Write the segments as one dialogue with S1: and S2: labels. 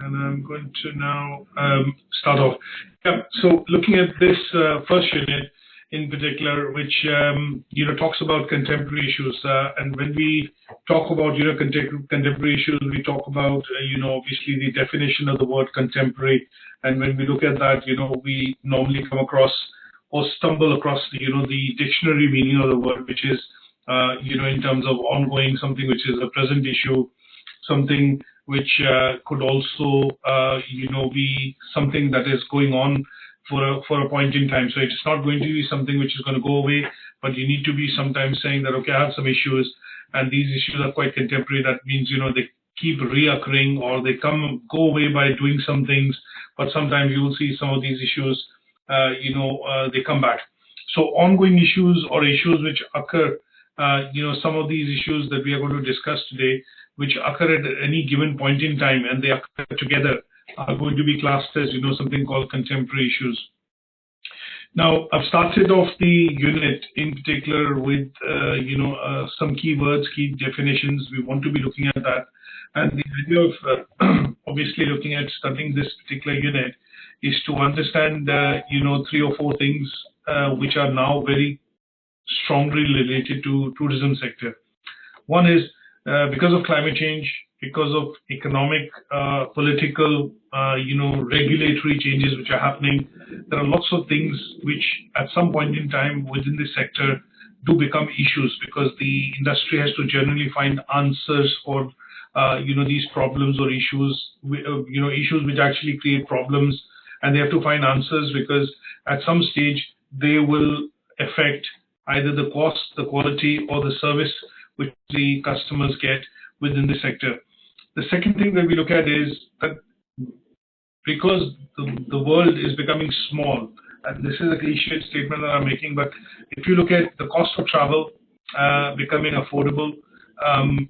S1: and I'm going to now start off. Yeah, so looking at this first unit in particular, which talks about contemporary issues, and when we talk about contemporary issues, we talk about obviously the definition of the word contemporary, and when we look at that, we normally come across or stumble across the dictionary meaning of the word, which is in terms of ongoing, something which is a present issue, something which could also be something that is going on for a point in time. So it's not going to be something which is going to go away, but you need to be sometimes saying that, okay, I have some issues and these issues are quite contemporary. That means they keep reoccurring, or they go away by doing some things, but sometimes you will see some of these issues they come back. So ongoing issues or issues which occur, some of these issues that we are going to discuss today, which occur at any given point in time and they occur together, are going to be classed as something called contemporary issues. Now, I've started off the unit in particular with some keywords, key definitions. We want to be looking at that, and the idea of obviously looking at studying this particular unit is to understand 3 or 4 things which are now very strongly related to tourism sector. One is because of climate change, because of economic, political, regulatory changes which are happening, there are lots of things which at some point in time within this sector do become issues, because the industry has to generally find answers for these problems or issues, issues which actually create problems, and they have to find answers because at some stage they will affect either the cost, the quality, or the service which the customers get within the sector. The second thing that we look at is that because the world is becoming small, and this is a cliched statement that I'm making, but if you look at the cost of travel becoming affordable,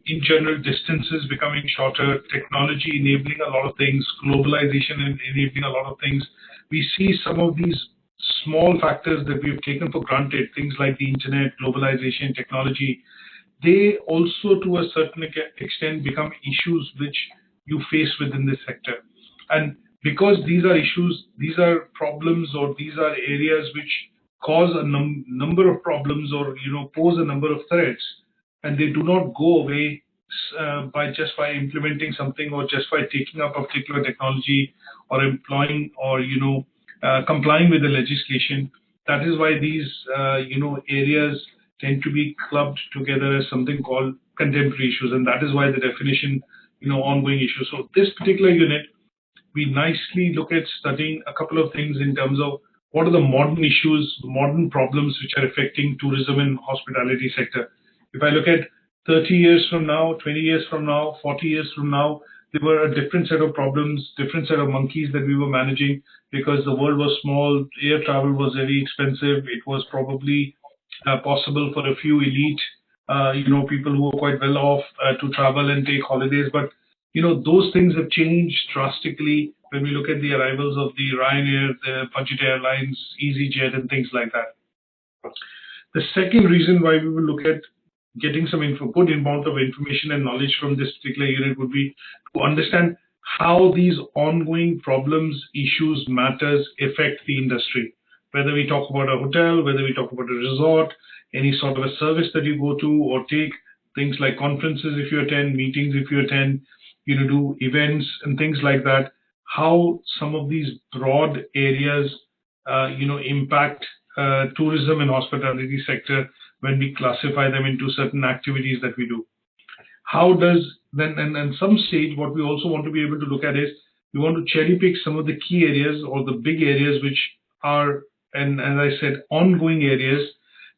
S1: in general distances becoming shorter, technology enabling a lot of things, globalization enabling a lot of things, we see some of these small factors that we've taken for granted, things like the internet, globalization, technology, they also to a certain extent become issues which you face within this sector. And because these are issues, these are problems, or these are areas which cause a number of problems, or pose a number of threats, and they do not go away by implementing something, or just by taking up a particular technology, or employing, or complying with the legislation. That is why these areas tend to be clubbed together as something called contemporary issues, and that is why the definition ongoing issues. So this particular unit, we nicely look at studying a couple of things in terms of what are the modern issues, modern problems which are affecting tourism and hospitality sector. If I look at 30 years from now, 20 years from now, 40 years from now, there were a different set of problems, different set of monkeys that we were managing, because the world was small, air travel was very expensive, it was probably possible for a few elite, people who were quite well off to travel and take holidays. But, those things have changed drastically when we look at the arrivals of the Ryanair, the budget airlines, EasyJet, and things like that. The second reason why we will look at getting some good amount of information and knowledge from this particular unit would be to understand how these ongoing problems, issues, matters affect the industry. Whether we talk about a hotel, whether we talk about a resort, any sort of a service that you go to or take, things like conferences if you attend, meetings if you attend, do events and things like that, how some of these broad areas, impact tourism and hospitality sector when we classify them into certain activities that we do. How does then, and some stage, what we also want to be able to look at is we want to cherry pick some of the key areas or the big areas which are, and as I said, ongoing areas.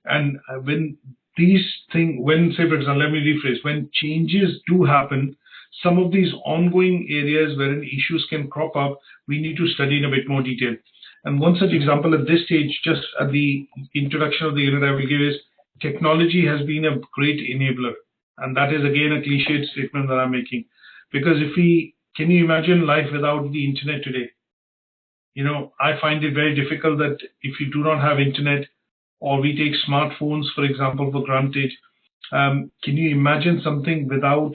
S1: And when these things, say for example, let me rephrase, when changes do happen, some of these ongoing areas wherein issues can crop up, we need to study in a bit more detail. And one such example at this stage, just at the introduction of the unit I will give, is technology has been a great enabler. And that is again a cliched statement that I'm making. Because can you imagine life without the internet today? I find it very difficult that if you do not have internet, or we take smartphones, for example, for granted, can you imagine something without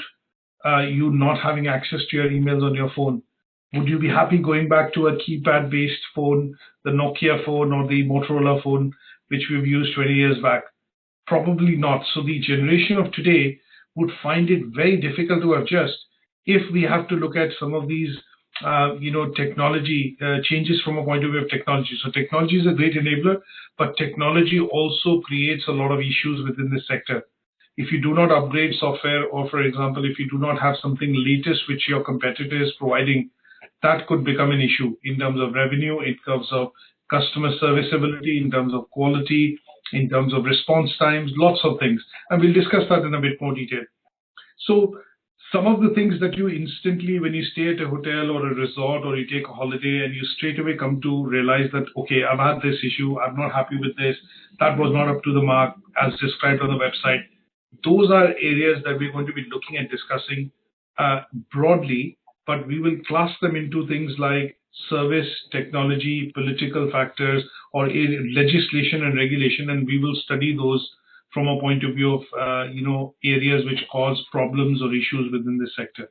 S1: you not having access to your emails on your phone? Would you be happy going back to a keypad-based phone, the Nokia phone or the Motorola phone, which we've used 20 years back? Probably not. So the generation of today would find it very difficult to adjust if we have to look at some of these, technology changes from a point of view of technology. So technology is a great enabler, but technology also creates a lot of issues within this sector. If you do not upgrade software, or for example, if you do not have something latest which your competitor is providing, that could become an issue in terms of revenue, in terms of customer serviceability, in terms of quality, in terms of response times, lots of things. And we'll discuss that in a bit more detail. So some of the things that you instantly, when you stay at a hotel or a resort or you take a holiday and you straight away come to realize that, okay, I've had this issue, I'm not happy with this, that was not up to the mark as described on the website. Those are areas that we're going to be looking at discussing broadly, but we will class them into things like service, technology, political factors, or legislation and regulation, and we will study those from a point of view of areas which cause problems or issues within this sector.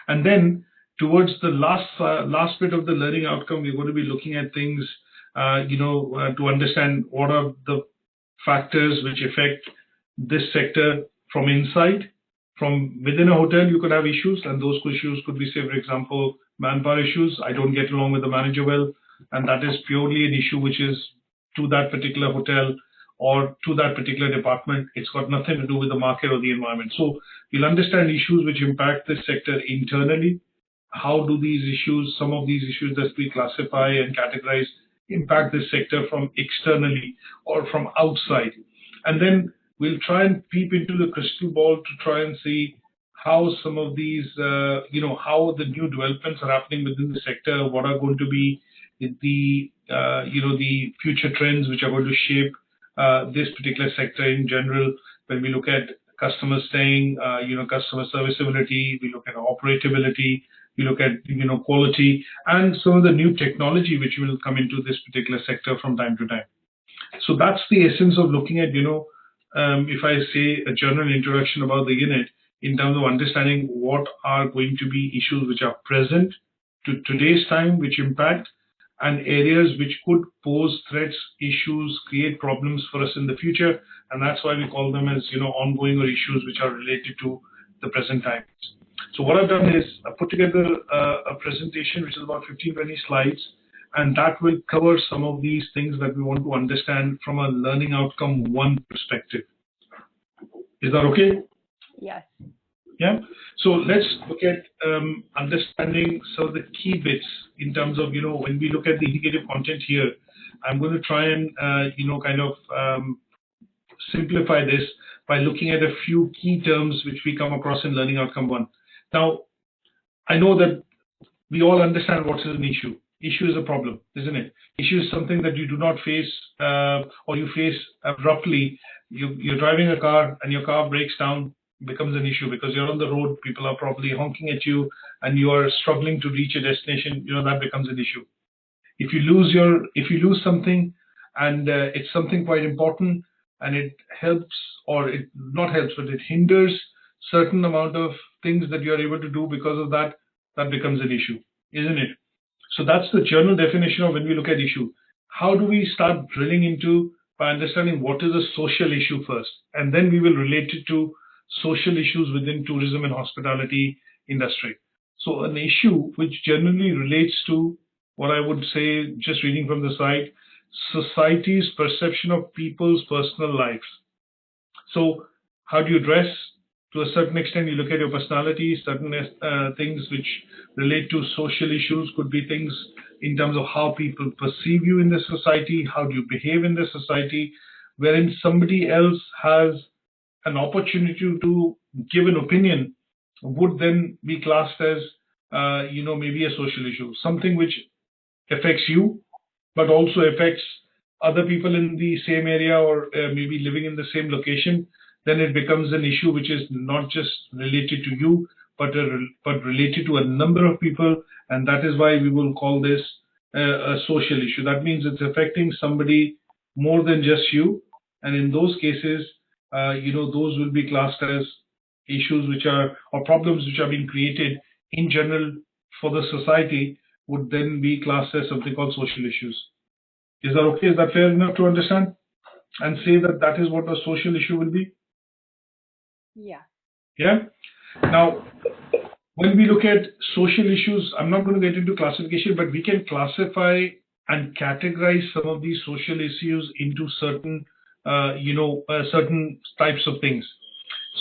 S1: And then towards the last bit of the learning outcome, we're going to be looking at things to understand what are the factors which affect this sector from inside. From within a hotel, you could have issues, and those issues could be, say, for example, manpower issues. I don't get along with the manager well, and that is purely an issue which is to that particular hotel or to that particular department. It's got nothing to do with the market or the environment. So we'll understand issues which impact this sector internally. How do these issues, some of these issues that we classify and categorize, impact this sector from externally or from outside? And then we'll try and peep into the crystal ball to try and see how some of these, how the new developments are happening within the sector, what are going to be the future trends which are going to shape this particular sector in general. When we look at customer staying, customer serviceability, we look at operability, we look at quality, and some of the new technology which will come into this particular sector from time to time. So that's the essence of looking at, if I say a general introduction about the unit in terms of understanding what are going to be issues which are present to today's time, which impact, and areas which could pose threats, issues, create problems for us in the future. And that's why we call them as, ongoing or issues which are related to the present times. So what I've done is I put together a presentation which is about 15-20 slides, and that will cover some of these things that we want to understand from a learning outcome one perspective. Is that okay?
S2: Yes.
S1: Yeah. So let's look at understanding some of the key bits in terms of, when we look at the indicative content here, I'm going to try and, simplify this by looking at a few key terms which we come across in learning outcome one. Now, I know that we all understand what is an issue. Issue is a problem, isn't it? Issue is something that you do not face or you face abruptly. You're driving a car and your car breaks down, becomes an issue because you're on the road, people are probably honking at you and you are struggling to reach a destination, that becomes an issue. If you lose something and it's something quite important and it helps or it not helps, but it hinders certain amount of things that you're able to do because of that, that becomes an issue, isn't it? So that's the general definition of when we look at issue. How do we start drilling into by understanding what is a social issue first, and then we will relate it to social issues within tourism and hospitality industry. So an issue which generally relates to what I would say, just reading from the site, society's perception of people's personal lives. So how do you dress? To a certain extent, you look at your personality, certain things which relate to social issues could be things in terms of how people perceive you in the society, how do you behave in the society, wherein somebody else has an opportunity to give an opinion would then be classed as, maybe a social issue, something which affects you, but also affects other people in the same area or maybe living in the same location. Then it becomes an issue which is not just related to you, but related to a number of people, and that is why we will call this a social issue. That means it's affecting somebody more than just you, and in those cases, those will be classed as issues which are, or problems which are being created in general for the society would then be classed as something called social issues. Is that okay? Is that fair enough to understand? And say that that is what a social issue will be?
S2: Yeah.
S1: Yeah? Now, when we look at social issues, I'm not going to get into classification, but we can classify and categorize some of these social issues into certain, certain types of things.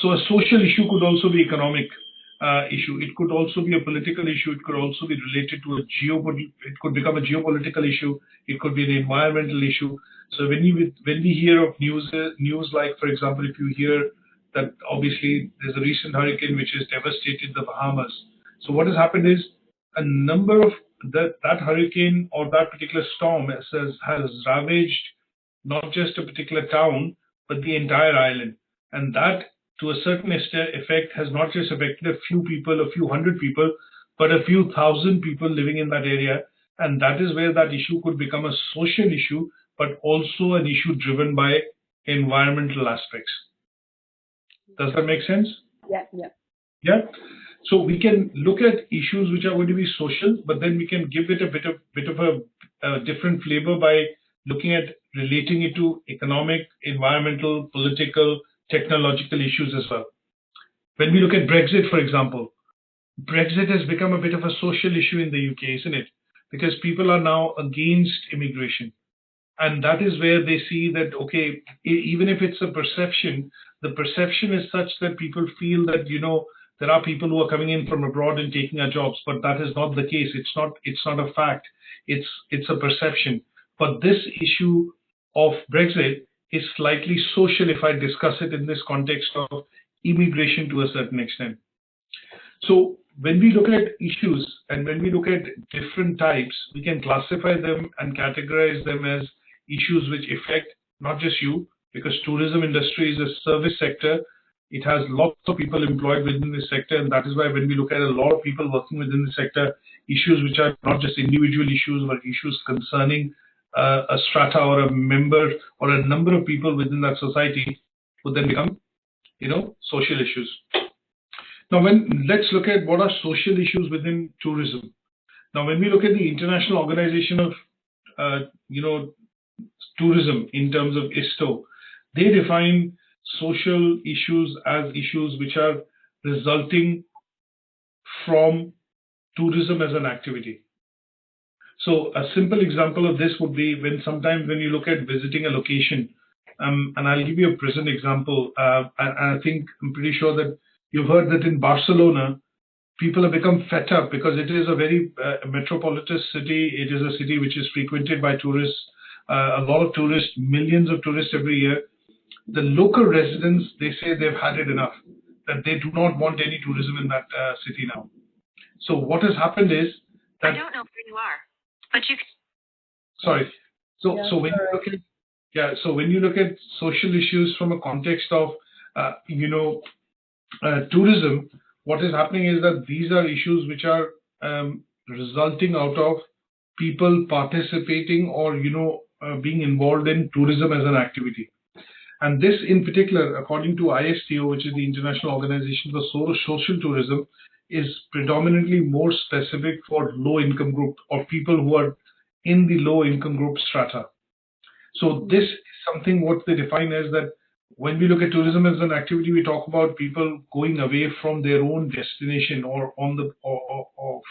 S1: So a social issue could also be economic issue. It could also be a political issue. It could also be related to it could become a geopolitical issue. It could be an environmental issue. So when we hear of news like, for example, if you hear that obviously there's a recent hurricane which has devastated the Bahamas. So what has happened is a number of that hurricane or that particular storm has ravaged not just a particular town, but the entire island. And that, to a certain effect, has not just affected a few people, a few hundred people, but a few thousand people living in that area. And that is where that issue could become a social issue, but also an issue driven by environmental aspects. Does that make sense?
S2: Yeah.
S1: Yeah. So we can look at issues which are going to be social, but then we can give it a bit of a different flavor by looking at relating it to economic, environmental, political, technological issues as well. When we look at Brexit, for example, Brexit has become a bit of a social issue in the UK, isn't it? Because people are now against immigration. And that is where they see that, okay, even if it's a perception, the perception is such that people feel that, there are people who are coming in from abroad and taking our jobs, but that is not the case. It's not a fact. It's a perception. But this issue of Brexit is slightly social if I discuss it in this context of immigration to a certain extent. So when we look at issues and when we look at different types, we can classify them and categorize them as issues which affect not just you, because tourism industry is a service sector. It has lots of people employed within this sector, and that is why when we look at a lot of people working within the sector, issues which are not just individual issues, but issues concerning a strata or a member or a number of people within that society would then become, social issues. Now, let's look at what are social issues within tourism. Now, when we look at the International Organization of, Tourism in terms of ISTO, they define social issues as issues which are resulting from tourism as an activity. So a simple example of this would be sometimes when you look at visiting a location, and I'll give you a present example. I think I'm pretty sure that you've heard that in Barcelona, people have become fed up because it is a very metropolitan city. It is a city which is frequented by tourists, a lot of tourists, millions of tourists every year. The local residents, they say they've had it enough, that they do not want any tourism in that city now. So what has happened is that... I don't know where you are, but you... Sorry. So when you look at social issues from a context of, tourism, what is happening is that these are issues which are resulting out of people participating or, being involved in tourism as an activity. And this in particular, according to ISTO, which is the International Organization for Social Tourism, is predominantly more specific for low income group or people who are in the low income group strata. So this is something what they define as that when we look at tourism as an activity, we talk about people going away from their own destination or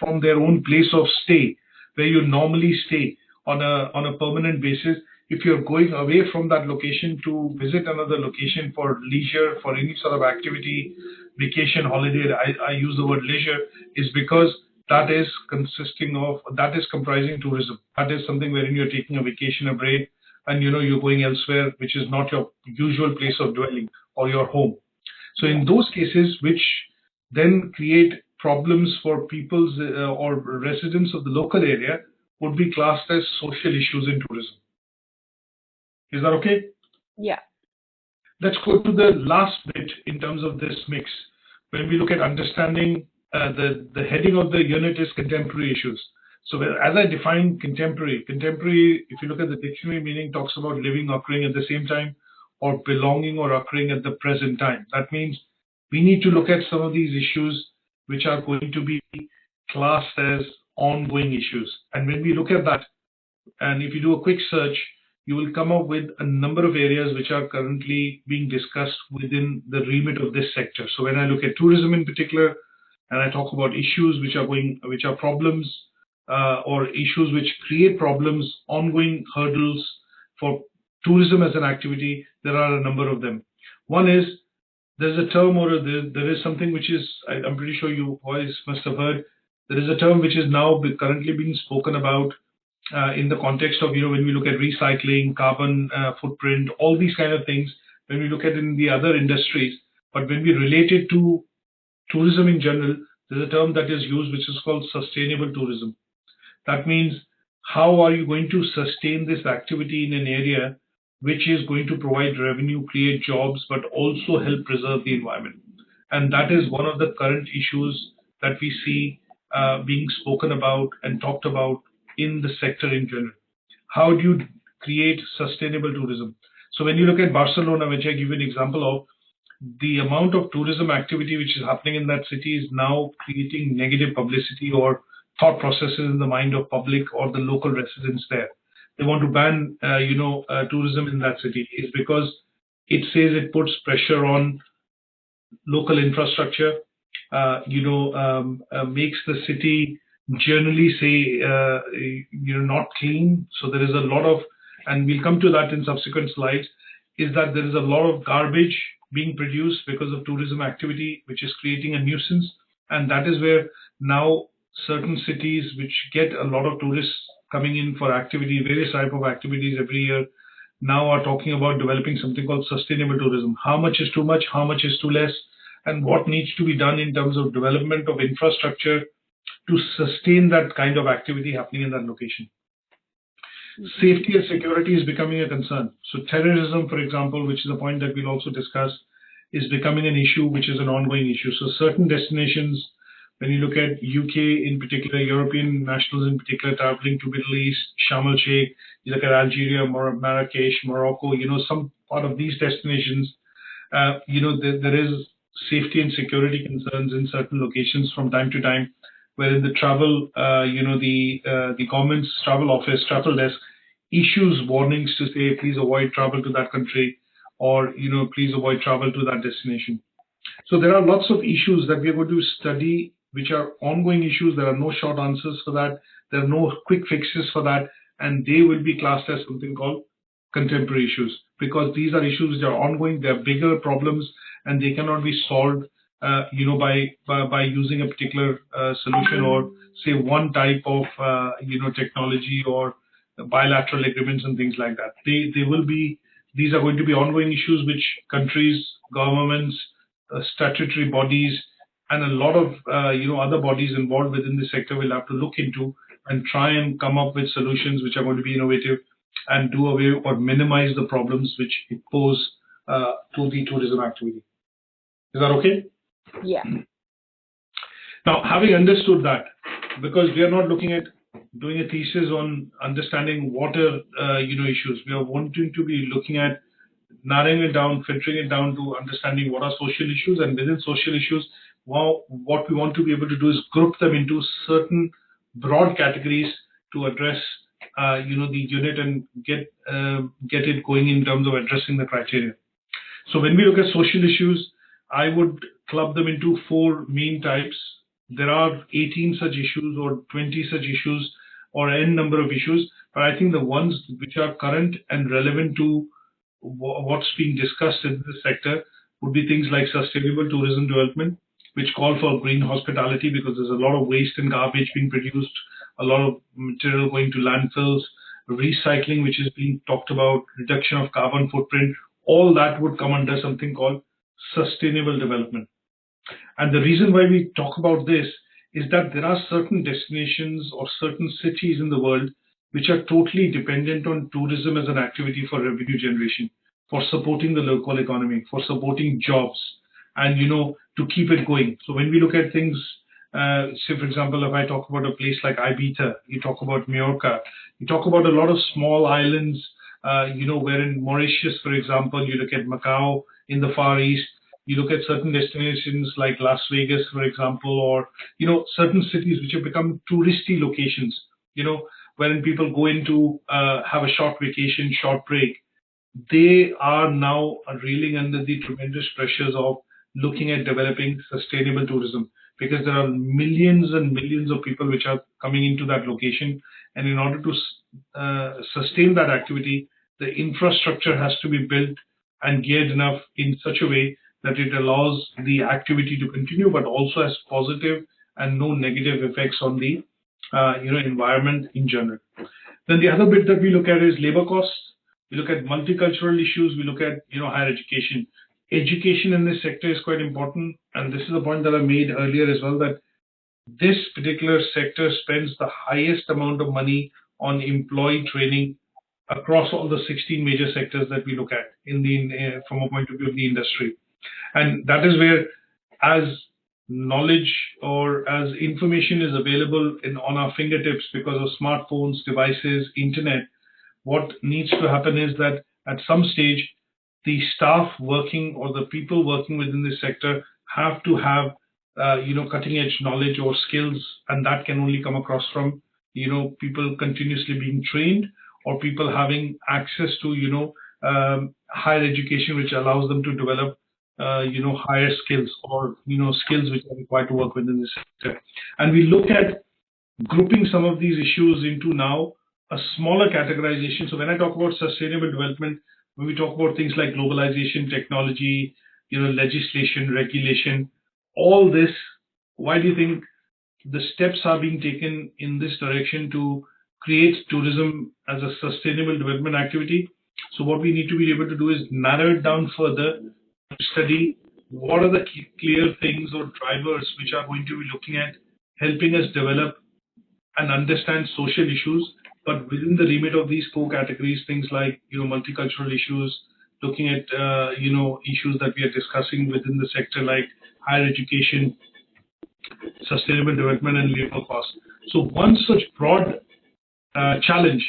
S1: from their own place of stay, where you normally stay on a permanent basis. If you're going away from that location to visit another location for leisure, for any sort of activity, vacation, holiday, I use the word leisure, is because that is comprising tourism. That is something wherein you're taking a vacation, a break, and you're going elsewhere, which is not your usual place of dwelling or your home. So in those cases, which then create problems for people's or residents of the local area, would be classed as social issues in tourism. Is that okay?
S2: Yeah.
S1: Let's go to the last bit in terms of this mix. When we look at understanding, the heading of the unit is contemporary issues. So as I define contemporary, if you look at the dictionary meaning, talks about living, occurring at the same time, or belonging or occurring at the present time. That means we need to look at some of these issues which are going to be classed as ongoing issues. And when we look at that, and if you do a quick search, you will come up with a number of areas which are currently being discussed within the remit of this sector. So when I look at tourism in particular, and I talk about issues which are problems, or issues which create problems, ongoing hurdles for tourism as an activity, there are a number of them. One is, there's a term, or there is something which is, I'm pretty sure you boys must have heard, there is a term which is now currently being spoken about in the context of, when we look at recycling, carbon footprint, all these kind of things, when we look at in the other industries, but when we relate it to tourism in general, there's a term that is used which is called sustainable tourism. That means, how are you going to sustain this activity in an area which is going to provide revenue, create jobs, but also help preserve the environment? And that is one of the current issues that we see being spoken about and talked about in the sector in general. How do you create sustainable tourism? So when you look at Barcelona, which I give you an example of, the amount of tourism activity which is happening in that city is now creating negative publicity or thought processes in the mind of public or the local residents there. They want to ban, tourism in that city. Is because it says it puts pressure on local infrastructure, makes the city generally say, not clean. So there is a lot of, and we'll come to that in subsequent slides, is that there is a lot of garbage being produced because of tourism activity, which is creating a nuisance. And that is where now certain cities which get a lot of tourists coming in for activity, various type of activities every year, now are talking about developing something called sustainable tourism. How much is too much? How much is too less? And what needs to be done in terms of development of infrastructure to sustain that kind of activity happening in that location. Safety and security is becoming a concern. So terrorism, for example, which is a point that we'll also discuss, is becoming an issue, which is an ongoing issue. So certain destinations, when you look at UK in particular, European nationals in particular, traveling to Middle East, Sharm el-Sheikh, you look at Algeria, Marrakesh, Morocco, some part of these destinations, there is safety and security concerns in certain locations from time to time, where in the travel, the government's travel office, travel desk, issues warnings to say, please avoid travel to that country, or, please avoid travel to that destination. So there are lots of issues that we are going to study, which are ongoing issues. There are no short answers for that. There are no quick fixes for that. And they will be classed as something called contemporary issues, because these are issues which are ongoing. They are bigger problems, and they cannot be solved by using a particular solution, or say one type of technology or bilateral agreements and things like that. These are going to be ongoing issues which countries, governments, statutory bodies, and a lot of other bodies involved within the sector will have to look into and try and come up with solutions which are going to be innovative and do away or minimize the problems which it pose to the tourism activity. Is that okay?
S2: Yeah.
S1: Now, having understood that, because we are not looking at doing a thesis on understanding water, issues, we are wanting to be looking at narrowing it down, filtering it down to understanding what are social issues, and within social issues, what we want to be able to do is group them into certain broad categories to address, the unit and get it going in terms of addressing the criteria. So when we look at social issues, I would club them into 4 main types. There are 18 such issues or 20 such issues or n number of issues, but I think the ones which are current and relevant to what's being discussed in this sector would be things like sustainable tourism development, which call for green hospitality, because there's a lot of waste and garbage being produced, a lot of material going to landfills, recycling, which is being talked about, reduction of carbon footprint. All that would come under something called sustainable development. And the reason why we talk about this is that there are certain destinations or certain cities in the world which are totally dependent on tourism as an activity for revenue generation, for supporting the local economy, for supporting jobs, and to keep it going. So when we look at things, say for example, if I talk about a place like Ibiza, you talk about Majorca, you talk about a lot of small islands, where in Mauritius, for example, you look at Macau in the Far East, You look at certain destinations like Las Vegas, for example, or certain cities which have become touristy locations. Wherein people go in to have a short vacation, short break, they are now reeling under the tremendous pressures of looking at developing sustainable tourism, because there are millions and millions of people which are coming into that location, and in order to sustain that activity, the infrastructure has to be built and geared enough in such a way that it allows the activity to continue, but also has positive and no negative effects on the environment in general. Then the other bit that we look at is labor costs. We look at multicultural issues. We look at higher education. Education in this sector is quite important, and this is a point that I made earlier as well, that this particular sector spends the highest amount of money on employee training across all the 16 major sectors that we look at from a point of view of the industry. And that is where, as knowledge or as information is available on our fingertips because of smartphones, devices, internet, what needs to happen is that at some stage, the staff working or the people working within this sector have to have cutting edge knowledge or skills, and that can only come across from people continuously being trained, or people having access to higher education, which allows them to develop higher skills, or skills which are required to work within this sector. And we look at grouping some of these issues into now a smaller categorization. So when I talk about sustainable development, when we talk about things like globalization, technology, legislation, regulation, all this, why do you think the steps are being taken in this direction to create tourism as a sustainable development activity? So what we need to be able to do is narrow it down further, to study what are the clear things or drivers which are going to be looking at helping us develop and understand social issues, but within the remit of these four categories, things like multicultural issues, looking at issues that we are discussing within the sector like higher education, sustainable development, and labor costs. So one such broad challenge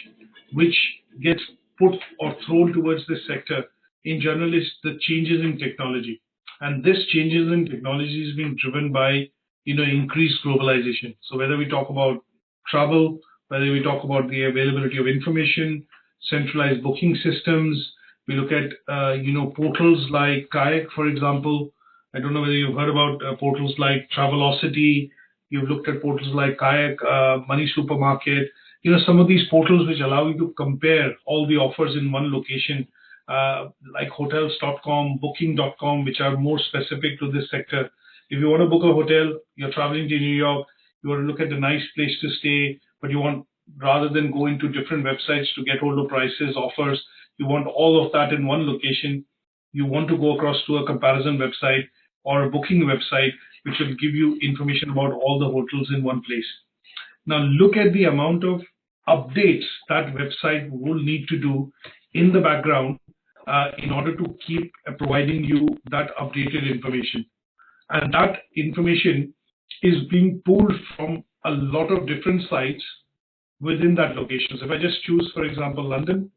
S1: which gets put or thrown towards this sector in general is the changes in technology, and this changes in technology is being driven by increased globalization. So whether we talk about travel, whether we talk about the availability of information, centralized booking systems, we look at portals like Kayak, for example. I don't know whether you've heard about portals like Travelocity. You've looked at portals like Kayak, Money Supermarket. Some of these portals which allow you to compare all the offers in one location, like hotels.com, booking.com, which are more specific to this sector. If you want to book a hotel, you're traveling to New York, you want to look at a nice place to stay, but you want, rather than go into different websites to get hold of prices, offers, you want all of that in one location. You want to go across to a comparison website or a booking website, which will give you information about all the hotels in one place. Now look at the amount of updates that website will need to do in the background in order to keep providing you that updated information. And that information is being pulled from a lot of different sites within that location. So if I just choose, for example, London,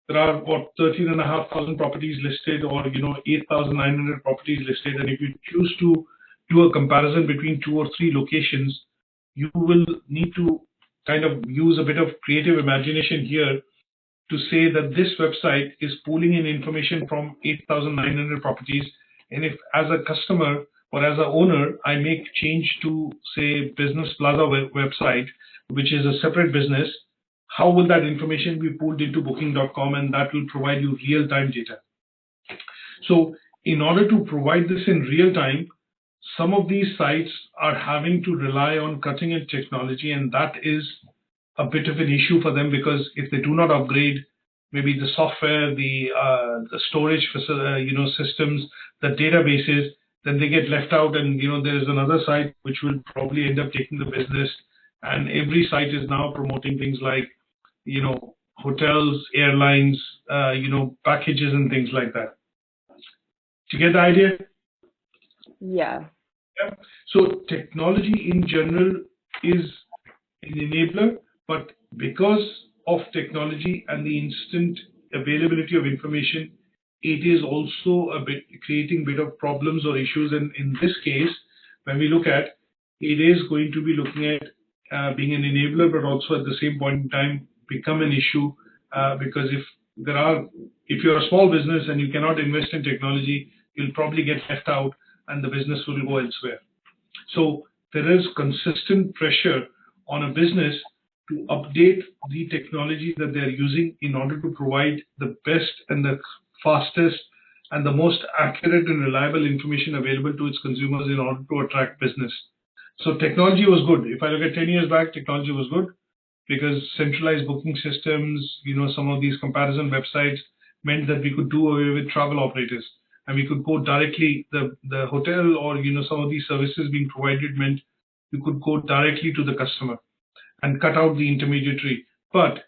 S1: there are about 13,500 properties listed, or 8,900 properties listed. And if you choose to do a comparison between 2 or 3 locations, you will need to kind of use a bit of creative imagination here to say that this website is pulling in information from 8,900 properties. And if as a customer or as an owner, I make change to, say, Business Plaza website, which is a separate business, how will that information be pulled into booking.com, and that will provide you real-time data. So in order to provide this in real time, some of these sites are having to rely on cutting-edge technology, and that is a bit of an issue for them, because if they do not upgrade maybe the software, the storage systems, the databases, then they get left out, and there is another site which will probably end up taking the business. And every site is now promoting things like hotels, airlines, packages and things like that. Do you get the idea?
S2: Yeah.
S1: Yeah. So technology in general is an enabler, but because of technology and the instant availability of information, it is also creating a bit of problems or issues. And in this case, when we look at, it is going to be looking at being an enabler, but also at the same point in time become an issue because if you're a small business and you cannot invest in technology, you'll probably get left out and the business will go elsewhere. So there is consistent pressure on a business to update the technology that they're using in order to provide the best and the fastest and the most accurate and reliable information available to its consumers in order to attract business. So technology was good. If I look at 10 years back, technology was good because centralized booking systems, some of these comparison websites meant that we could do away with travel operators and we could go directly, the hotel or, some of these services being provided meant you could go directly to the customer and cut out the intermediary. But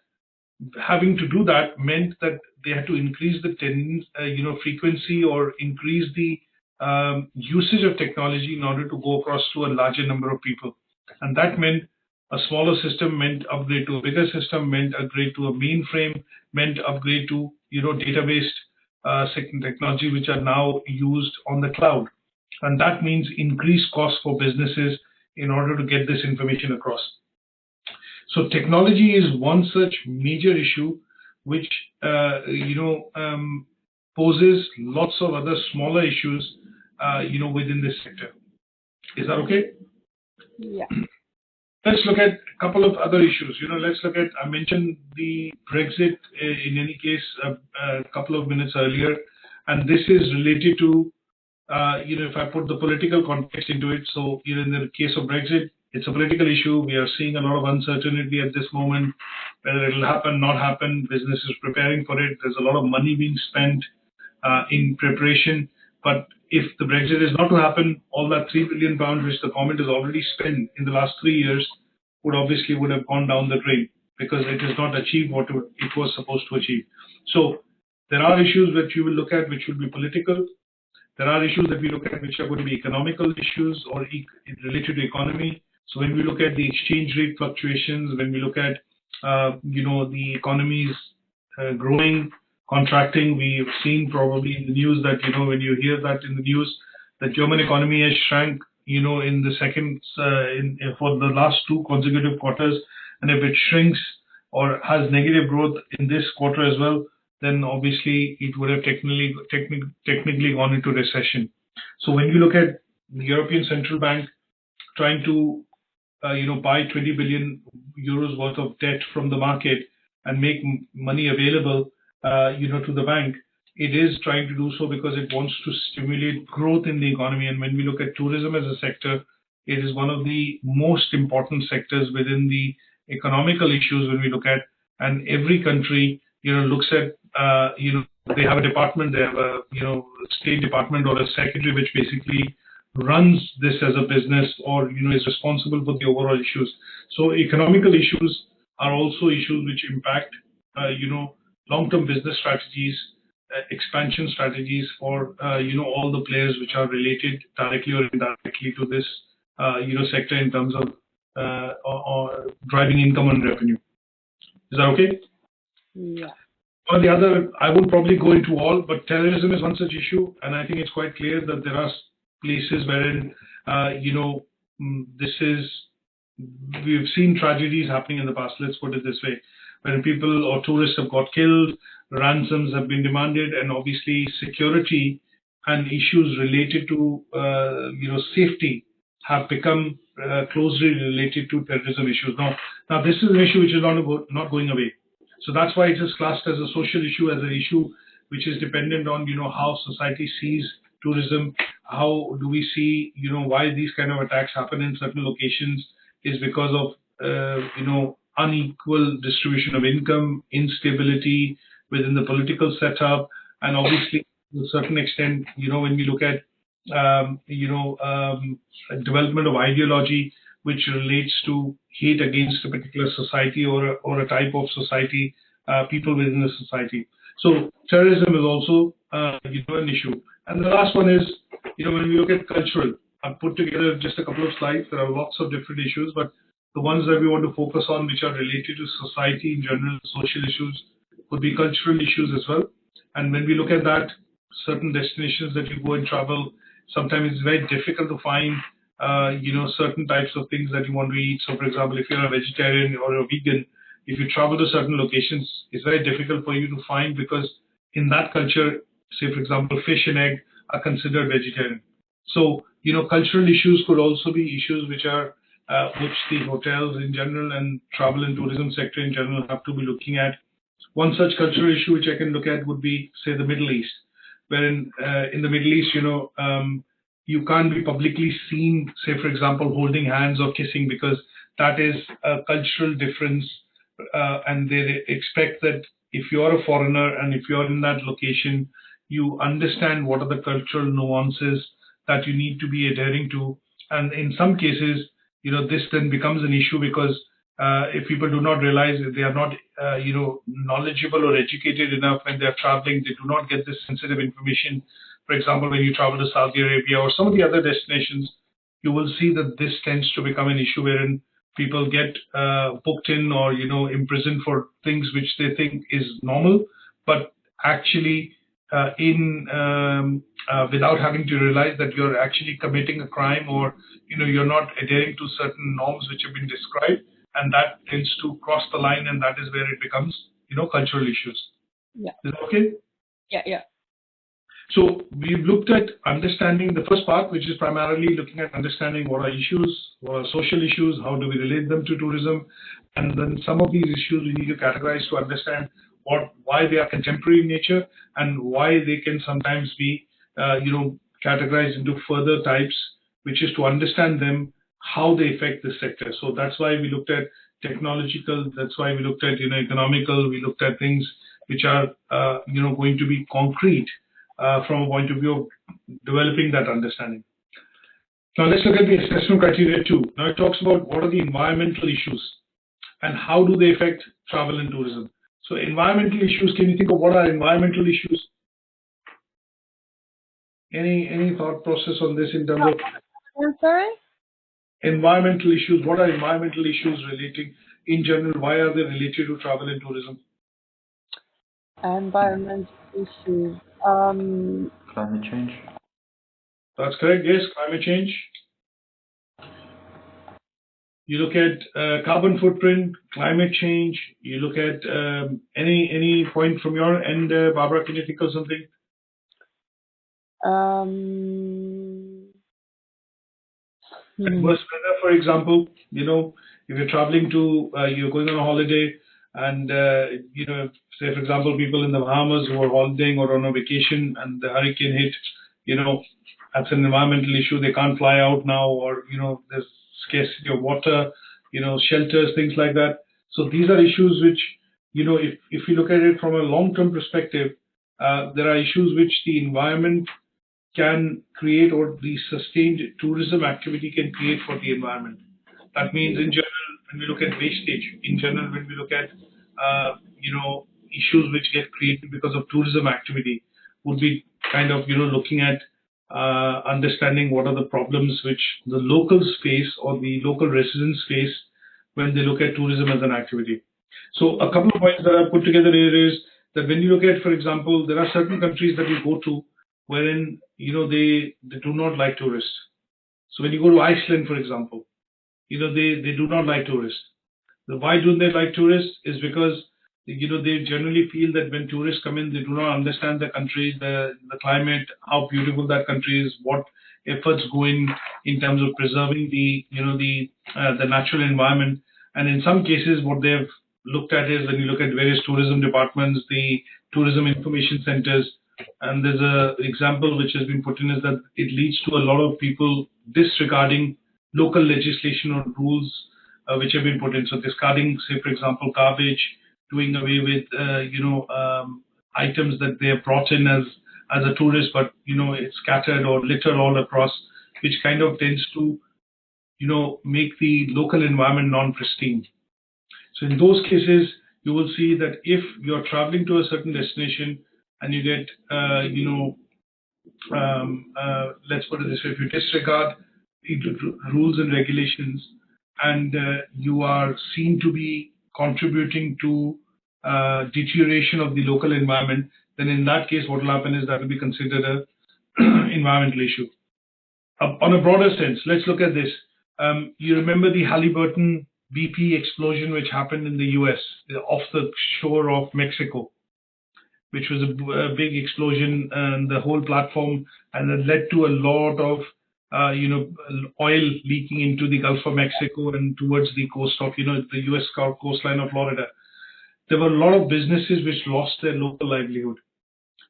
S1: having to do that meant that they had to increase the frequency or increase the usage of technology in order to go across to a larger number of people. And that meant a smaller system meant upgrade to a bigger system, meant upgrade to a mainframe, meant upgrade to database technology which are now used on the cloud. And that means increased costs for businesses in order to get this information across. So technology is one such major issue which poses lots of other smaller issues within this sector. Is that okay?
S2: Yeah.
S1: Let's look at a couple of other issues. Let's look at, I mentioned the Brexit in any case a couple of minutes earlier, and this is related to, if I put the political context into it. So, in the case of Brexit, it's a political issue. We are seeing a lot of uncertainty at this moment, whether it'll happen, not happen. Business is preparing for it. There's a lot of money being spent in preparation. But if the Brexit is not to happen, all that £3 billion which the government has already spent in the last 3 years would have gone down the drain because it has not achieved what it was supposed to achieve. So there are issues that you will look at which will be political. There are issues that we look at which are going to be economical issues or related to economy. So when we look at the exchange rate fluctuations, when we look at the economies growing, contracting, we've seen probably in the news that when you hear that in the news, the German economy has shrank in the second for the last 2 consecutive quarters, and if it shrinks or has negative growth in this quarter as well, then obviously it would have technically gone into recession. So when you look at the European Central Bank trying to buy 20 billion euros worth of debt from the market and make money available to the bank, it is trying to do so because it wants to stimulate growth in the economy. And when we look at tourism as a sector, it is one of the most important sectors within the economical issues when we look at, and every country looks at they have a department, they have a State Department or a secretary which basically runs this as a business or is responsible for the overall issues. So economical issues are also issues which impact long-term business strategies, expansion strategies for all the players which are related directly or indirectly to this sector in terms of or driving income and revenue. Is that okay?
S2: Yeah.
S1: On the other, I would probably go into all, but terrorism is one such issue, and I think it's quite clear that there are places wherein we've seen tragedies happening in the past. Let's put it this way: when people or tourists have got killed, ransoms have been demanded, and obviously security and issues related to safety have become closely related to terrorism issues. Now this is an issue which is not going away. So that's why it is classed as a social issue, as an issue which is dependent on how society sees tourism. How do we see why these kind of attacks happen in certain locations is because of unequal distribution of income, instability within the political setup, and obviously to a certain extent when we look at development of ideology which relates to hate against a particular society or a type of society, people within the society. So terrorism is also an issue. And the last one is when we look at cultural, I've put together just a couple of slides. There are lots of different issues, but the ones that we want to focus on which are related to society in general, social issues, could be cultural issues as well. And when we look at that, certain destinations that you go and travel, sometimes it's very difficult to find, certain types of things that you want to eat. So, for example, if you're a vegetarian or a vegan, if you travel to certain locations, it's very difficult for you to find because in that culture, say, for example, fish and egg are considered vegetarian. So, cultural issues could also be issues which are which the hotels in general and travel and tourism sector in general have to be looking at. One such cultural issue which I can look at would be, say, the Middle East, wherein in the Middle East, you can't be publicly seen, say, for example, holding hands or kissing because that is a cultural difference, and they expect that if you're a foreigner and if you're in that location, you understand what are the cultural nuances that you need to be adhering to. And in some cases, this then becomes an issue because if people do not realize that they are not, knowledgeable or educated enough when they're traveling, they do not get this sensitive information. For example, when you travel to Saudi Arabia or some of the other destinations, you will see that this tends to become an issue wherein people get booked in or, imprisoned for things which they think is normal, but actually without having to realize that you're actually committing a crime or, you're not adhering to certain norms which have been described. And that tends to cross the line, and that is where it becomes, cultural issues.
S2: Yeah.
S1: Is that okay?
S2: Yeah.
S1: So we've looked at understanding the first part, which is primarily looking at understanding what are issues, what are social issues, how do we relate them to tourism, and then some of these issues we need to categorize to understand why they are contemporary in nature and why they can sometimes be, categorized into further types, which is to understand them, how they affect the sector. So that's why we looked at technological, that's why we looked at, economical, we looked at things which are, going to be concrete from a point of view of developing that understanding. Now let's look at the assessment criteria too. Now it talks about what are the environmental issues and how do they affect travel and tourism. So environmental issues, can you think of what are environmental issues? Any thought process on this in terms of
S2: I'm sorry?
S1: environmental issues? What are environmental issues relating in general? Why are they related to travel and tourism?
S2: Environmental issues.
S3: Climate change.
S1: That's correct. Yes, climate change. You look at carbon footprint, climate change. You look at any point from your end, Barbara. Can you think of something? Adverse weather, for example. If you're traveling to, you're going on a holiday, and say for example, people in the Bahamas who are holidaying or on a vacation, and the hurricane hit. That's an environmental issue. They can't fly out now, or there's scarcity of water, shelters, things like that. So these are issues which, if you look at it from a long-term perspective, there are issues which the environment can create or the sustained tourism activity can create for the environment. That means in general, when we look at wastage, in general, when we look at, issues which get created because of tourism activity, would be kind of, looking at understanding what are the problems which the locals face or the local residents face when they look at tourism as an activity. So a couple of points that I've put together here is that when you look at, for example, there are certain countries that you go to wherein, they do not like tourists. So when you go to Iceland, for example, they do not like tourists. Why don't they like tourists is because, they generally feel that when tourists come in, they do not understand the country, the climate, how beautiful that country is, what efforts go in terms of preserving the natural environment. And in some cases, what they've looked at is when you look at various tourism departments, the tourism information centers, and there's an example which has been put in is that it leads to a lot of people disregarding local legislation or rules which have been put in. So discarding, say, for example, garbage, doing away with, items that they have brought in as a tourist, but, it's scattered or littered all across, which kind of tends to, make the local environment non-pristine. So in those cases, you will see that if you're traveling to a certain destination and you get, let's put it this way, if you disregard the rules and regulations and you are seen to be contributing to deterioration of the local environment, then in that case, what will happen is that will be considered a environmental issue. On a broader sense, let's look at this. You remember the Halliburton BP explosion which happened in the US off the shore of Mexico, which was a big explosion, and the whole platform, and it led to a lot of oil leaking into the Gulf of Mexico and towards the coast of the US coastline of Florida. There were a lot of businesses which lost their local livelihood.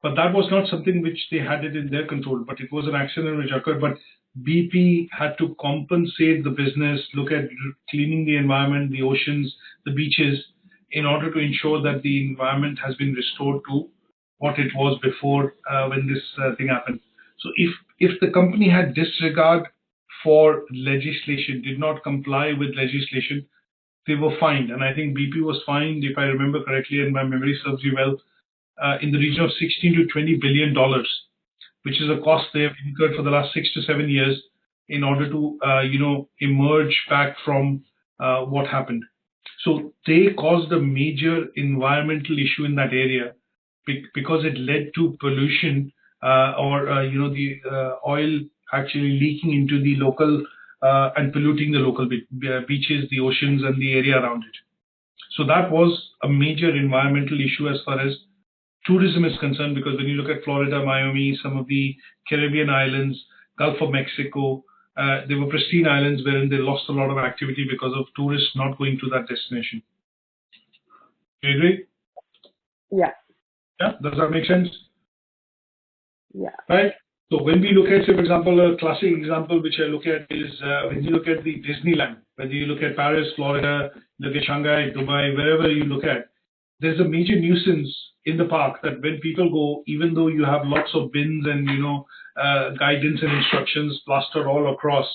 S1: But that was not something which they had it in their control, but it was an accident which occurred. But BP had to compensate the business, look at cleaning the environment, the oceans, the beaches, in order to ensure that the environment has been restored to what it was before when this thing happened. So if the company had disregard for legislation, did not comply with legislation, they were fined. And I think BP was fined, if I remember correctly, and my memory serves me well, in the region of $16 to $20 billion, which is a cost they have incurred for the last 6 to 7 years in order to, emerge back from what happened. So they caused a major environmental issue in that area because it led to pollution the oil actually leaking into the local and polluting the local beaches, the oceans, and the area around it. So that was a major environmental issue as far as tourism is concerned, because when you look at Florida, Miami, some of the Caribbean islands, Gulf of Mexico, they were pristine islands wherein they lost a lot of activity because of tourists not going to that destination. Do you agree?
S2: Yeah.
S1: Yeah, does that make sense?
S2: Yeah.
S1: Right. So when we look at, say, for example, a classic example which I look at is when you look at the Disneyland, whether you look at Paris, Florida, look at Shanghai, Dubai, wherever you look at, there's a major nuisance in the park that when people go, even though you have lots of bins and guidance and instructions plastered all across,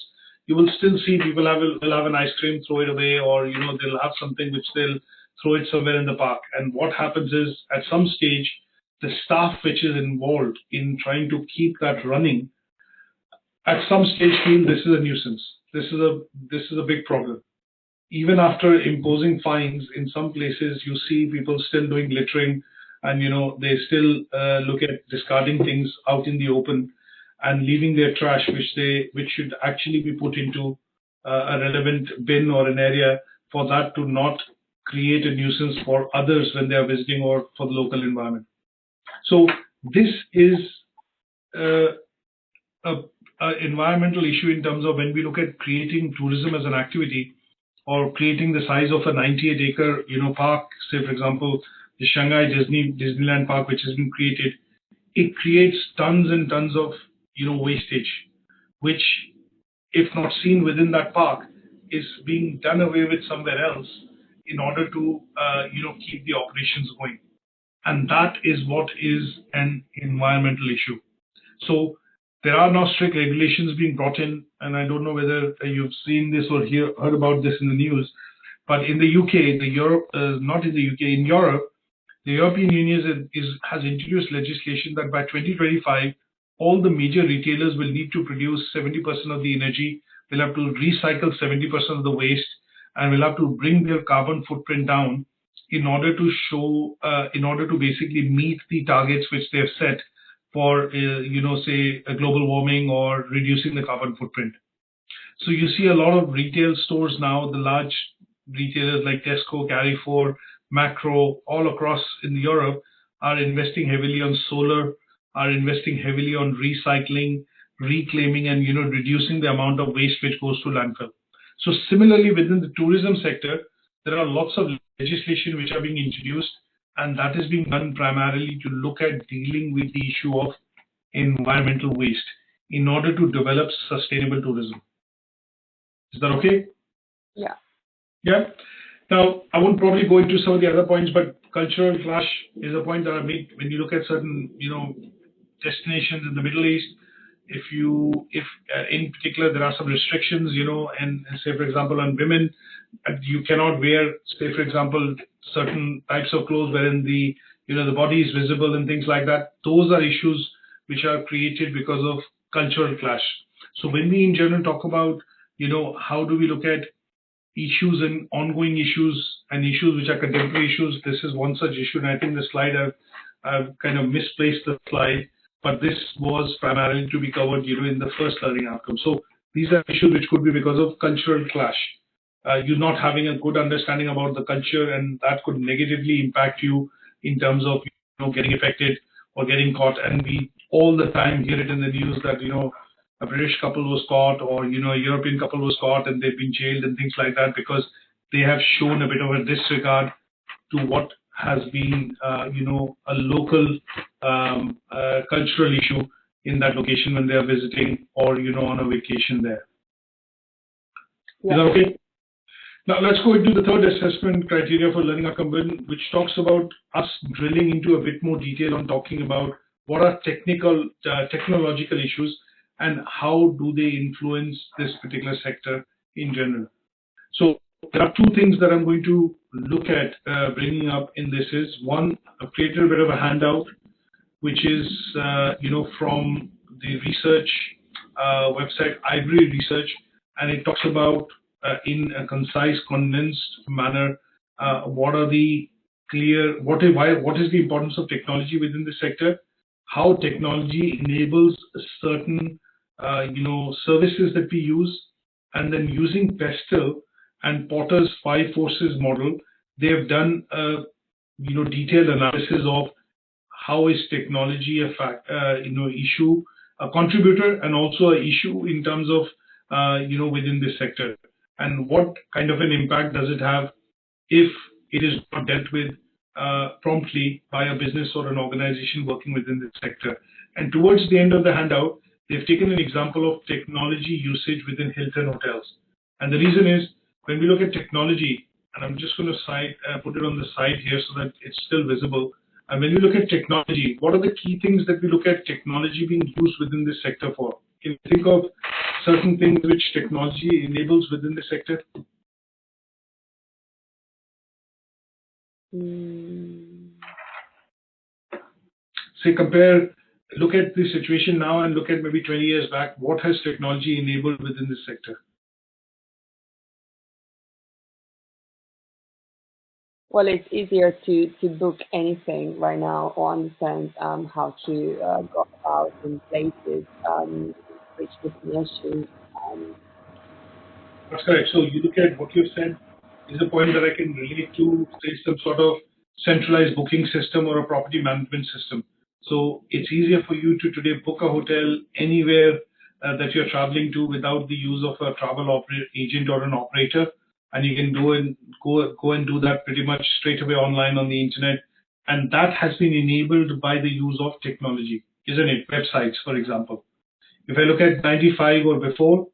S1: you will still see people will have an ice cream, throw it away, or they'll have something which they'll throw it somewhere in the park. And what happens is, at some stage, the staff which is involved in trying to keep that running, at some stage feel this is a nuisance. This is a big problem. Even after imposing fines, in some places you see people still doing littering, and they still look at discarding things out in the open and leaving their trash, which should actually be put into a relevant bin or an area for that to not create a nuisance for others when they are visiting or for the local environment. So this is an environmental issue in terms of when we look at creating tourism as an activity, or creating the size of a 98-acre park, say for example the Shanghai Disneyland Park, which has been created. It creates tons and tons of wastage, which, if not seen within that park, is being done away with somewhere else in order to keep the operations going. And that is what is an environmental issue. So there are now strict regulations being brought in, and I don't know whether you've seen this or heard about this in the news, but in the UK, in Europe, the European Union has introduced legislation that by 2025, all the major retailers will need to produce 70% of the energy, will have to recycle 70% of the waste, and will have to bring their carbon footprint down in order to basically meet the targets which they have set for, say, a global warming or reducing the carbon footprint. So you see a lot of retail stores now, the large retailers like Tesco, Carrefour, Macro, all across in Europe are investing heavily on solar, are investing heavily on recycling, reclaiming, and reducing the amount of waste which goes to landfill. So similarly, within the tourism sector, there are lots of legislation which are being introduced, and that is being done primarily to look at dealing with the issue of environmental waste in order to develop sustainable tourism. Is that okay?
S2: Yeah.
S1: Yeah. Now, I won't probably go into some of the other points, but cultural clash is a point that I make when you look at certain, destinations in the Middle East. If in particular there are some restrictions, and say for example on women, you cannot wear, say for example, certain types of clothes wherein the body is visible and things like that. Those are issues which are created because of cultural clash. So when we in general talk about, how do we look at issues and ongoing issues and issues which are contemporary issues. This is one such issue, and I think the slide I've kind of misplaced the slide, but this was primarily to be covered, in the first learning outcome. So these are issues which could be because of cultural clash. You're not having a good understanding about the culture, and that could negatively impact you in terms of getting affected or getting caught. And we all the time hear it in the news that a British couple was caught, or a European couple was caught and they've been jailed and things like that because they have shown a bit of a disregard to what has been a local cultural issue in that location when they are visiting or on a vacation there.
S2: Yeah.
S1: Is that okay? Now let's go into the third assessment criteria for learning outcome, which talks about us drilling into a bit more detail on talking about what are technological issues and how do they influence this particular sector in general. So there are two things that I'm going to look at bringing up in this. Is one, I've created a bit of a handout, which is from the research website Ivory Research, and it talks about in a concise, condensed manner what is the importance of technology within the sector, how technology enables certain services that we use, and then using Pestle and Potter's 5 forces model, they have done a detailed analysis of how is technology a contributor and also an issue in terms of within this sector, and what kind of an impact does it have if it is not dealt with promptly by a business or an organization working within this sector. And towards the end of the handout, they've taken an example of technology usage within Hilton hotels. And the reason is, when we look at technology, and I'm just going to put it on the side here so that it's still visible. And when we look at technology, what are the key things that we look at technology being used within this sector for? Can you think of certain things which technology enables within the sector? Say look at the situation now and look at maybe 20 years back. What has technology enabled within this sector?
S2: Well, it's easier to book anything right now or understand how to go about in places, reach destinations.
S1: That's correct. So you look at what you've said is a point that I can relate to, say, some sort of centralized booking system or a property management system. So it's easier for you to today book a hotel anywhere that you're traveling to without the use of a travel agent or an operator. And you can go and do that pretty much straight away online on the internet. And that has been enabled by the use of technology, isn't it? Websites, for example. If I look at 95 or before,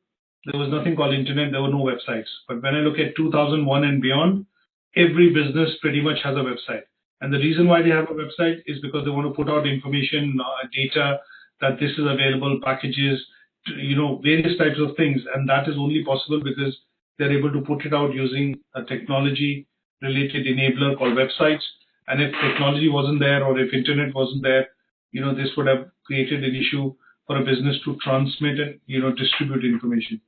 S1: there was nothing called internet, there were no websites. But when I look at 2001 and beyond, every business pretty much has a website. And the reason why they have a website is because they want to put out information, data, that this is available, packages, various types of things. And that is only possible because they're able to put it out using a technology-related enabler called websites. And if technology wasn't there, or if internet wasn't there, this would have created an issue for a business to transmit and distribute information.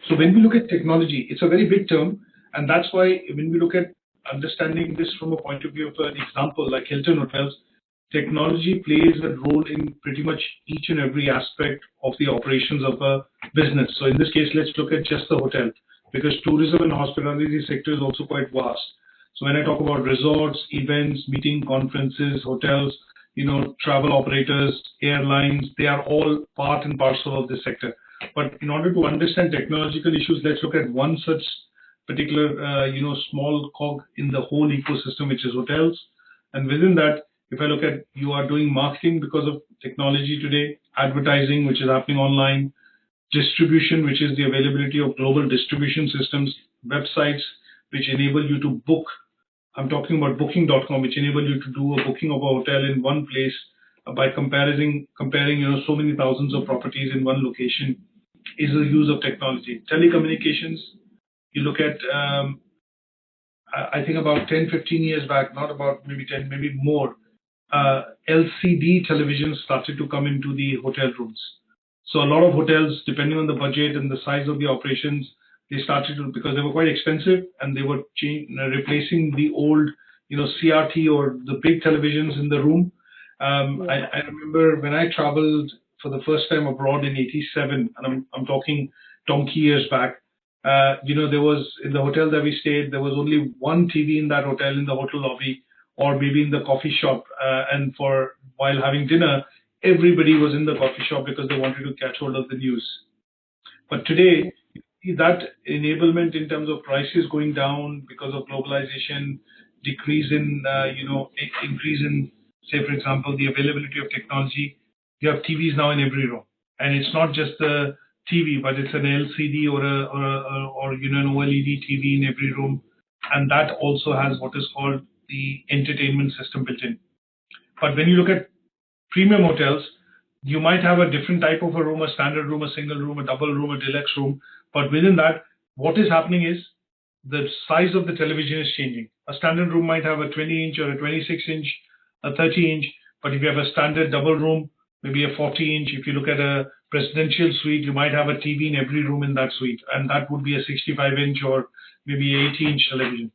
S1: So when we look at technology, it's a very big term, and that's why when we look at understanding this from a point of view of an example like Hilton Hotels, technology plays a role in pretty much each and every aspect of the operations of a business. So in this case, let's look at just the hotel, because tourism and hospitality sector is also quite vast. So when I talk about resorts, events, meeting, conferences, hotels, travel operators, airlines, they are all part and parcel of this sector. But in order to understand technological issues, let's look at one such particular, small cog in the whole ecosystem, which is hotels. And within that, if I look at, you are doing marketing because of technology today, advertising, which is happening online, distribution, which is the availability of global distribution systems, websites, which enable you to book. I'm talking about booking.com, which enable you to do a booking of a hotel in one place by comparing, so many thousands of properties in one location, is the use of technology. Telecommunications, you look at, I think about 10, 15 years back, not about maybe 10, maybe more, LCD televisions started to come into the hotel rooms. So a lot of hotels, depending on the budget and the size of the operations, they started to, because they were quite expensive, and they were replacing the old, CRT or the big televisions in the room. I remember when I traveled for the first time abroad in '87, and I'm talking donkey years back. There was, in the hotel that we stayed, there was only one TV in that hotel, in the hotel lobby, or maybe in the coffee shop. And while having dinner, everybody was in the coffee shop because they wanted to catch hold of the news. But today, that enablement in terms of prices going down because of globalization, decrease in, increase in, say, for example, the availability of technology. You have TVs now in every room, and it's not just the TV, but it's an LCD or an OLED TV in every room, and that also has what is called the entertainment system built in. But when you look at premium hotels, you might have a different type of a room, a standard room, a single room, a double room, a deluxe room. But within that, what is happening is the size of the television is changing. A standard room might have a 20-inch or a 26-inch, a 30-inch. But if you have a standard double room, maybe a 40-inch. If you look at a presidential suite, you might have a TV in every room in that suite. And that would be a 65-inch or maybe 80-inch television.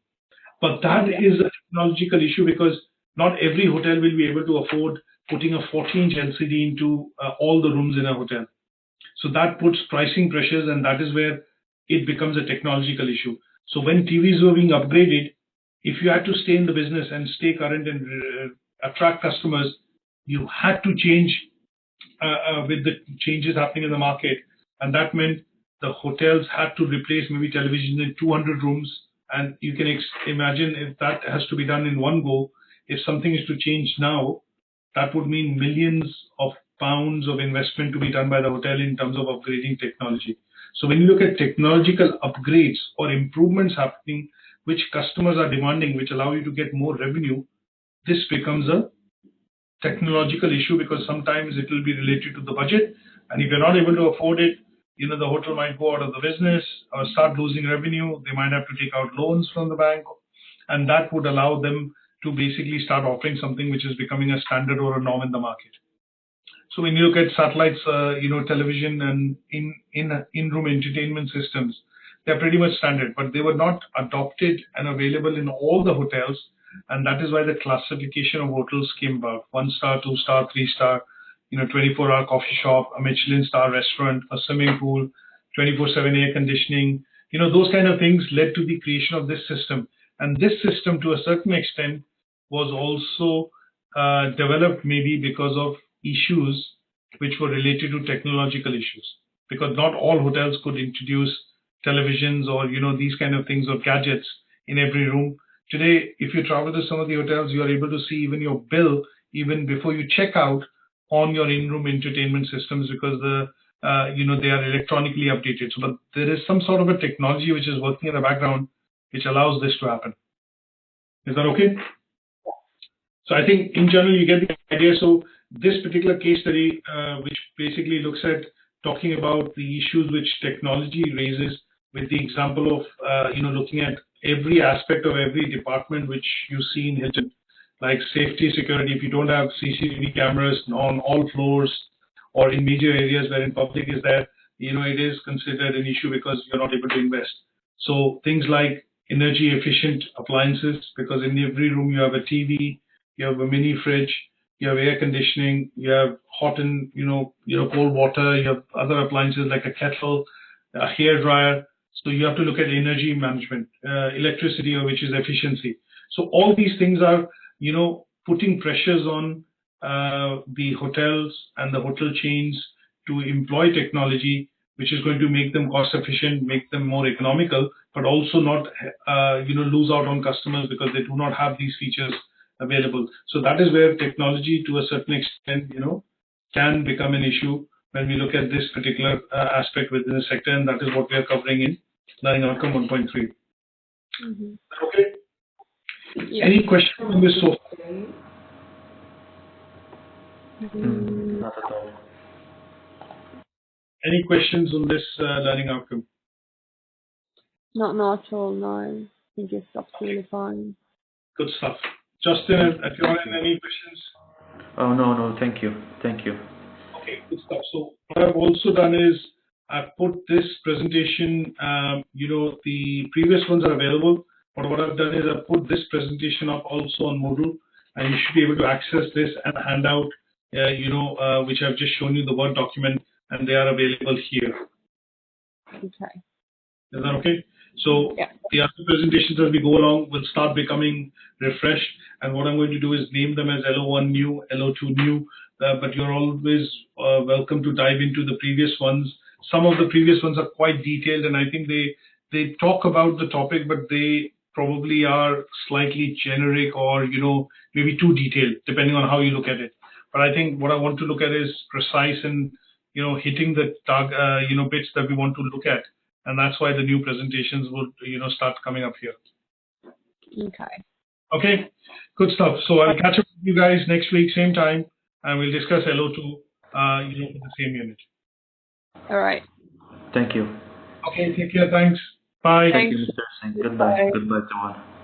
S1: But that is a technological issue because not every hotel will be able to afford putting a 40-inch LCD into all the rooms in a hotel. So that puts pricing pressures, and that is where it becomes a technological issue. So when TVs were being upgraded, if you had to stay in the business and stay current and attract customers, you had to change with the changes happening in the market. And that meant the hotels had to replace maybe television in 200 rooms. And you can imagine if that has to be done in one go, if something is to change now, that would mean millions of pounds of investment to be done by the hotel in terms of upgrading technology. So when you look at technological upgrades or improvements happening, which customers are demanding, which allow you to get more revenue, this becomes a technological issue because sometimes it will be related to the budget. And if you're not able to afford it, the hotel might go out of the business or start losing revenue. They might have to take out loans from the bank. And that would allow them to basically start offering something which is becoming a standard or a norm in the market. So when you look at satellites, television and in-room entertainment systems, they're pretty much standard, but they were not adopted and available in all the hotels. And that is why the classification of hotels came about: 1-star, 2-star, 3-star, 24-hour coffee shop, a Michelin star restaurant, a swimming pool, 24/7 air conditioning. Those kind of things led to the creation of this system. And this system, to a certain extent, was also developed maybe because of issues which were related to technological issues, because not all hotels could introduce televisions or these kind of things or gadgets in every room. Today, if you travel to some of the hotels, you are able to see even your bill even before you check out on your in-room entertainment systems, because they are electronically updated. So, but there is some sort of a technology which is working in the background which allows this to happen. Is that okay? So I think in general you get the idea. So this particular case study, which basically looks at talking about the issues which technology raises, with the example of looking at every aspect of every department which you see in Hilton, like safety, security. If you don't have CCTV cameras on all floors or in major areas wherein public is there, it is considered an issue because you're not able to invest. So things like energy efficient appliances, because in every room you have a TV, you have a mini fridge, you have air conditioning, you have hot and cold water, you have other appliances like a kettle, a hair dryer. So you have to look at energy management, electricity, which is efficiency. So all these things are putting pressures on the hotels and the hotel chains to employ technology which is going to make them cost efficient, make them more economical, but also not lose out on customers because they do not have these features available. So that is where technology, to a certain extent, can become an issue when we look at this particular aspect within the sector, and that is what we are covering in Learning Outcome 1.3. Mm-hmm. Okay. Yeah. Any questions on this so far?
S3: Not at all.
S1: Any questions on this learning outcome?
S2: Not at all, no. I think it's absolutely fine.
S1: Good stuff. Justin, if you want any questions?
S3: Oh, no, thank you.
S1: Okay, good stuff. So what I've also done is I put this presentation, the previous ones are available, but what I've done is I've put this presentation up also on Moodle, and you should be able to access this and handout, which I've just shown you the Word document, and they are available here.
S2: Okay.
S1: Is that okay? So
S2: yeah.
S1: The other presentations as we go along will start becoming refreshed, and what I'm going to do is name them as LO1 new, LO2 new, but you're always welcome to dive into the previous ones. Some of the previous ones are quite detailed, and I think they talk about the topic, but they probably are slightly generic or maybe too detailed, depending on how you look at it. But I think what I want to look at is precise and hitting the bits that we want to look at. And that's why the new presentations would, start coming up here.
S2: Okay.
S1: Okay, good stuff. So I'll catch up with you guys next week, same time, and we'll discuss LO2, for the same unit.
S2: All right.
S3: Thank you.
S1: Okay, take care. Thanks. Bye.
S3: Thank you, Mr. Singh. Goodbye. Goodbye to all.